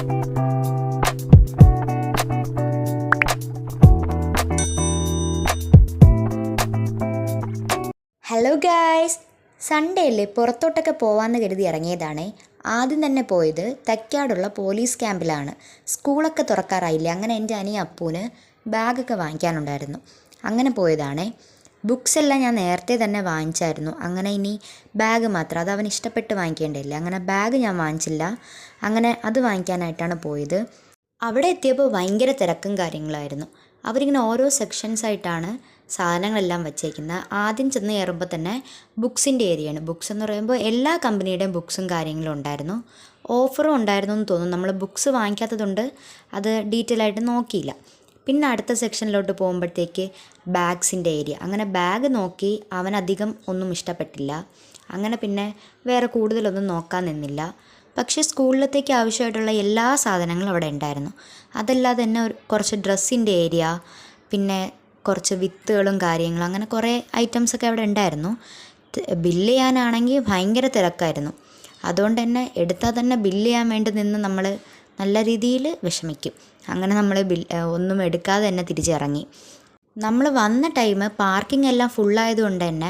Hello guys, Sunday അല്ലേ പുറത്തോട്ടൊക്കെ പോവാമെന്ന് കരുതി ഇറങ്ങിയതാണേ. ആദ്യം തന്നെ പോയത് തൈക്കാടുള്ള പോലീസ് ക്യാമ്പിലാണ്. സ്കൂളൊക്കെ തുറക്കാറായില്ലേ, അങ്ങനെ എൻ്റെ അനിയൻ അപ്പൂന് ബാഗൊക്കെ വാങ്ങിക്കാനുണ്ടായിരുന്നു. അങ്ങനെ പോയതാണേ. ബുക്സ് എല്ലാം ഞാൻ നേരത്തെ തന്നെ വാങ്ങിച്ചായിരുന്നു. അങ്ങനെ ഇനി ബാഗ് മാത്രം, അത് അവന് ഇഷ്ടപ്പെട്ട് വാങ്ങിക്കേണ്ടതല്ലേ, അങ്ങനെ ബാഗ് ഞാൻ വാങ്ങിച്ചില്ല. അങ്ങനെ അത് വാങ്ങിക്കാനായിട്ടാണ് പോയത്. അവിടെ എത്തിയപ്പോൾ ഭയങ്കര തിരക്കും കാര്യങ്ങളായിരുന്നു. അവരിങ്ങനെ ഓരോ സെക്ഷൻസായിട്ടാണ് സാധനങ്ങളെല്ലാം വച്ചേക്കുന്നത്. ആദ്യം ചെന്ന് കയറുമ്പോൾ തന്നെ ബുക്സിൻ്റെ ഏരിയയാണ്. ബുക്സ് എന്ന് പറയുമ്പോൾ എല്ലാ കമ്പനിയുടെയും ബുക്സും കാര്യങ്ങളും ഉണ്ടായിരുന്നു. ഓഫറും ഉണ്ടായിരുന്നു എന്ന് തോന്നുന്നു. നമ്മൾ ബുക്സ് വാങ്ങിക്കാത്തതുകൊണ്ട് അത് ഡീറ്റെയിൽ ആയിട്ട് നോക്കിയില്ല. പിന്നെ അടുത്ത സെക്ഷനിലോട്ട് പോകുമ്പോഴത്തേക്ക് ബാഗ്സിൻ്റെ ഏരിയ. അങ്ങനെ ബാഗ് നോക്കി അവനധികം ഒന്നും ഇഷ്ടപ്പെട്ടില്ല. അങ്ങനെ പിന്നെ വേറെ കൂടുതലൊന്നും നോക്കാൻ നിന്നില്ല. പക്ഷേ സ്കൂളിലത്തേക്ക് ആവശ്യമായിട്ടുള്ള എല്ലാ സാധനങ്ങളും അവിടെ ഉണ്ടായിരുന്നു. അതല്ലാതെ തന്നെ കുറച്ച് ഡ്രസ്സിൻ്റെ ഏരിയ, പിന്നെ കുറച്ച് വിത്തുകളും കാര്യങ്ങളും, അങ്ങനെ കുറേ ഐറ്റംസൊക്കെ അവിടെ ഉണ്ടായിരുന്നു. ബില്ല് ചെയ്യാനാണെങ്കിൽ ഭയങ്കര തിരക്കായിരുന്നു. അതുകൊണ്ട് തന്നെ എടുത്താൽ തന്നെ ബില്ല് ചെയ്യാൻ വേണ്ടി നിന്ന് നമ്മൾ നല്ല രീതിയിൽ വിഷമിക്കും. അങ്ങനെ നമ്മൾ ഒന്നും എടുക്കാതെ തന്നെ തിരിച്ചിറങ്ങി. നമ്മൾ വന്ന ടൈം പാർക്കിംഗ് എല്ലാം ഫുള്ളായതുകൊണ്ട് തന്നെ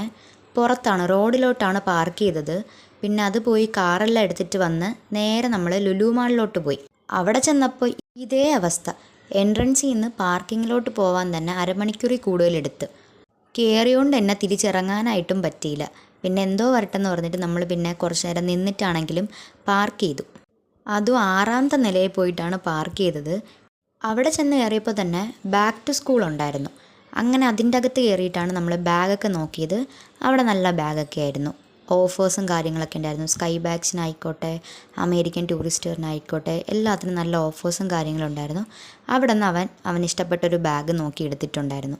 പുറത്താണ്, റോഡിലോട്ടാണ് പാർക്ക് ചെയ്തത്. പിന്നെ അത് പോയി കാറെല്ലാം എടുത്തിട്ട് വന്ന് നേരെ നമ്മൾ ലുലു മാളിലോട്ട് പോയി. അവിടെ ചെന്നപ്പോൾ ഇതേ അവസ്ഥ. എൻട്രൻസിൽ നിന്ന് പാർക്കിങ്ങിലോട്ട് പോകാൻ തന്നെ അരമണിക്കൂറിൽ കൂടുതലെടുത്ത്. കയറിയോണ്ട് തന്നെ തിരിച്ചിറങ്ങാനായിട്ടും പറ്റിയില്ല. പിന്നെ എന്തോ വരട്ടെന്ന് പറഞ്ഞിട്ട് നമ്മൾ പിന്നെ കുറച്ച് നേരം നിന്നിട്ടാണെങ്കിലും പാർക്ക് ചെയ്തു. അതും 6ാമത്തെ നിലയിൽ പോയിട്ടാണ് പാർക്ക് ചെയ്തത്. അവിടെ ചെന്ന് കയറിയപ്പോൾ തന്നെ ബാക്ക് ടു സ്കൂൾ ഉണ്ടായിരുന്നു. അങ്ങനെ അതിൻ്റെ അകത്ത് കയറിയിട്ടാണ് നമ്മൾ ബാഗൊക്കെ നോക്കിയത്. അവിടെ നല്ല ബാഗൊക്കെ ആയിരുന്നു. ഓഫേഴ്സും കാര്യങ്ങളൊക്കെ ഉണ്ടായിരുന്നു. സ്കൈ ബാഗ്സിനായിക്കോട്ടെ, അമേരിക്കൻ ടൂറിസ്റ്റുകാരനായിക്കോട്ടെ, എല്ലാത്തിനും നല്ല ഓഫേഴ്സും കാര്യങ്ങളും ഉണ്ടായിരുന്നു. അവിടെ നിന്ന് അവൻ ഇഷ്ടപ്പെട്ടൊരു ബാഗ് നോക്കി എടുത്തിട്ടുണ്ടായിരുന്നു.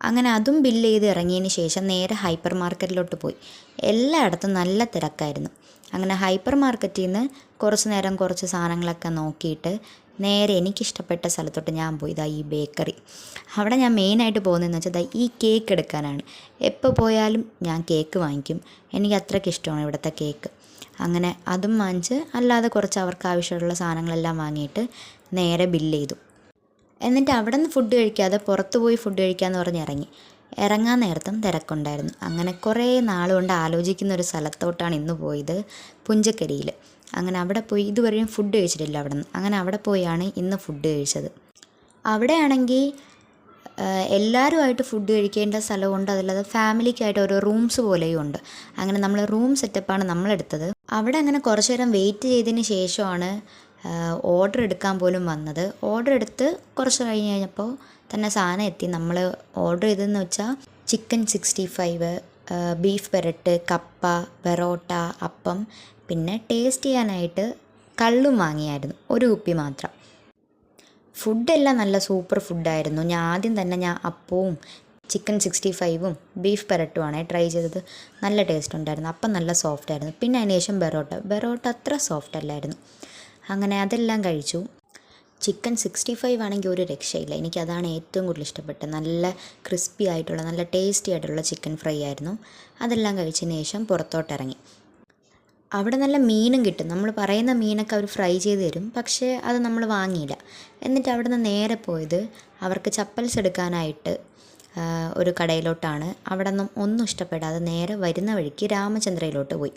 അങ്ങനെ അതും ബില്ല് ചെയ്ത് ഇറങ്ങിയതിന് ശേഷം നേരെ ഹൈപ്പർ മാർക്കറ്റിലോട്ട് പോയി. എല്ലായിടത്തും നല്ല തിരക്കായിരുന്നു. അങ്ങനെ ഹൈപ്പർ മാർക്കറ്റിൽ നിന്ന് കുറച്ച് നേരം കുറച്ച് സാധനങ്ങളൊക്കെ നോക്കിയിട്ട് നേരെ എനിക്കിഷ്ടപ്പെട്ട സ്ഥലത്തോട്ട് ഞാൻ പോയി. ഈ ബേക്കറി. അവിടെ ഞാൻ മെയിനായിട്ട് പോകുന്നതെന്ന് വെച്ചാൽ ഈ കേക്ക് എടുക്കാനാണ്. എപ്പോൾ പോയാലും ഞാൻ കേക്ക് വാങ്ങിക്കും. എനിക്ക് അത്രയ്ക്ക് ഇഷ്ടമാണ് ഇവിടുത്തെ കേക്ക്. അങ്ങനെ അതും വാങ്ങിച്ച് അല്ലാതെ കുറച്ച് അവർക്ക് ആവശ്യമുള്ള സാധനങ്ങളെല്ലാം വാങ്ങിയിട്ട് നേരെ ബില്ല് ചെയ്തു. എന്നിട്ട് അവിടെ നിന്ന് ഫുഡ് കഴിക്കാതെ പുറത്ത് പോയി ഫുഡ് കഴിക്കാമെന്ന് പറഞ്ഞ് ഇറങ്ങാൻ നേരത്തും തിരക്കുണ്ടായിരുന്നു. അങ്ങനെ കുറേ നാളുകൊണ്ട് ആലോചിക്കുന്ന ഒരു സ്ഥലത്തോട്ടാണ് ഇന്ന് പോയത്, പുഞ്ചക്കരിയിൽ. അങ്ങനെ അവിടെ പോയി ഇതുവരെയും ഫുഡ് കഴിച്ചിട്ടില്ല അവിടെ നിന്ന്. അങ്ങനെ അവിടെ പോയാണ് ഇന്ന് ഫുഡ് കഴിച്ചത്. അവിടെയാണെങ്കിൽ എല്ലാവരുമായിട്ട് ഫുഡ് കഴിക്കേണ്ട സ്ഥലമുണ്ട്, അതല്ലാതെ ഫാമിലിക്കായിട്ട് ഓരോ റൂംസ് പോലെയും ഉണ്ട്. അങ്ങനെ നമ്മൾ റൂം സെറ്റപ്പാണ് നമ്മളെടുത്തത്. അവിടെ അങ്ങനെ കുറച്ച് നേരം വെയിറ്റ് ചെയ്തതിന് ശേഷമാണ് ഓർഡർ എടുക്കാൻ പോലും വന്നത്. ഓർഡർ എടുത്ത് കുറച്ച് കഴിഞ്ഞപ്പോൾ തന്നെ സാധനം എത്തി. നമ്മൾ ഓർഡർ ചെയ്തതെന്ന് വെച്ചാൽ ചിക്കൻ 65, ബീഫ് പെരട്ട്, കപ്പ, പെറോട്ട, അപ്പം, പിന്നെ ടേസ്റ്റ് ചെയ്യാനായിട്ട് കള്ളും വാങ്ങിയായിരുന്നു, ഒരു കുപ്പി മാത്രം. ഫുഡെല്ലാം നല്ല സൂപ്പർ ഫുഡായിരുന്നു. ആദ്യം തന്നെ ഞാൻ അപ്പവും ചിക്കൻ 65ഉം ബീഫ് പെരട്ടുമാണ് ട്രൈ ചെയ്തത്. നല്ല ടേസ്റ്റ് ഉണ്ടായിരുന്നു. അപ്പം നല്ല സോഫ്റ്റ് ആയിരുന്നു. പിന്നെ അതിന് ശേഷം ബെറോട്ട അത്ര സോഫ്റ്റ് അല്ലായിരുന്നു. അങ്ങനെ അതെല്ലാം കഴിച്ചു. ചിക്കൻ 65 ആണെങ്കിൽ ഒരു രക്ഷയില്ല. എനിക്കതാണ് ഏറ്റവും കൂടുതൽ ഇഷ്ടപ്പെട്ടത്. നല്ല ക്രിസ്പി ആയിട്ടുള്ള നല്ല ടേസ്റ്റി ആയിട്ടുള്ള ചിക്കൻ ഫ്രൈ ആയിരുന്നു. അതെല്ലാം കഴിച്ചതിന് ശേഷം പുറത്തോട്ടിറങ്ങി. അവിടെ നല്ല മീനും കിട്ടും. നമ്മൾ പറയുന്ന മീനൊക്കെ അവർ ഫ്രൈ ചെയ്ത് തരും. പക്ഷേ അത് നമ്മൾ വാങ്ങിയില്ല. എന്നിട്ട് അവിടെ നിന്ന് നേരെ പോയത് അവർക്ക് ചപ്പൽസ് എടുക്കാനായിട്ട് ഒരു കടയിലോട്ടാണ്. അവിടെ നിന്നും ഒന്നും ഇഷ്ടപ്പെടാതെ നേരെ വരുന്ന വഴിക്ക് രാമചന്ദ്രയിലോട്ട് പോയി.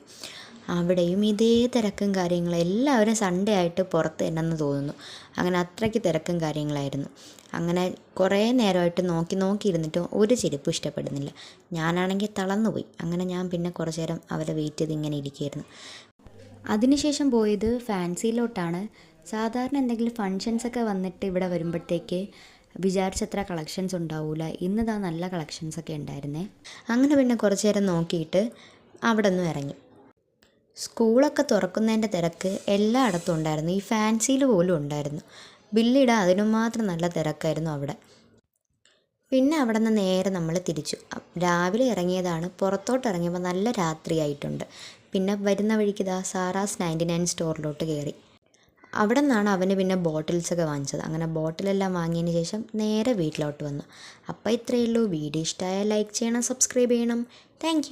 അവിടെയും ഇതേ തിരക്കും കാര്യങ്ങളും. എല്ലാവരും സൺഡേ ആയിട്ട് പുറത്ത് തന്നെയെന്ന് തോന്നുന്നു. അങ്ങനെ അത്രയ്ക്ക് തിരക്കും കാര്യങ്ങളായിരുന്നു. അങ്ങനെ കുറേ നേരമായിട്ട് നോക്കിയിരുന്നിട്ട് ഒരു ചെരുപ്പ് ഇഷ്ടപ്പെടുന്നില്ല. ഞാനാണെങ്കിൽ തളർന്നു പോയി. അങ്ങനെ ഞാൻ പിന്നെ കുറച്ച് നേരം അവരെ വെയിറ്റ് ചെയ്ത് ഇങ്ങനെ ഇരിക്കുകയായിരുന്നു. അതിനുശേഷം പോയത് ഫാൻസിയിലോട്ടാണ്. സാധാരണ എന്തെങ്കിലും ഫങ്ഷൻസൊക്കെ വന്നിട്ട് ഇവിടെ വരുമ്പോഴത്തേക്ക് വിചാരിച്ചത്ര കളക്ഷൻസ് ഉണ്ടാവില്ല. ഇന്നിതാ നല്ല കളക്ഷൻസൊക്കെ ഉണ്ടായിരുന്നേ. അങ്ങനെ പിന്നെ കുറച്ച് നേരം നോക്കിയിട്ട് അവിടെ നിന്ന് ഇറങ്ങി. സ്കൂളൊക്കെ തുറക്കുന്നതിൻ്റെ തിരക്ക് എല്ലായിടത്തും ഉണ്ടായിരുന്നു. ഈ ഫാൻസിയിൽ പോലും ഉണ്ടായിരുന്നു. ബില്ലിടാൻ അതിനും മാത്രം നല്ല തിരക്കായിരുന്നു അവിടെ. പിന്നെ അവിടെ നിന്ന് നേരെ നമ്മൾ തിരിച്ചു. രാവിലെ ഇറങ്ങിയതാണ്. പുറത്തോട്ട് ഇറങ്ങിയപ്പോൾ നല്ല രാത്രിയായിട്ടുണ്ട്. പിന്നെ വരുന്ന വഴിക്ക് സാറാസ് 99 സ്റ്റോറിലോട്ട് കയറി. അവിടെ നിന്നാണ് അവന് പിന്നെ ബോട്ടിൽസൊക്കെ വാങ്ങിച്ചത്. അങ്ങനെ ബോട്ടിലെല്ലാം വാങ്ങിയതിന് ശേഷം നേരെ വീട്ടിലോട്ട് വന്നു. അപ്പോൾ ഇത്രയേ ഉള്ളൂ. വീഡിയോ ഇഷ്ടമായാൽ ലൈക്ക് ചെയ്യണം, സബ്സ്ക്രൈബ് ചെയ്യണം. താങ്ക്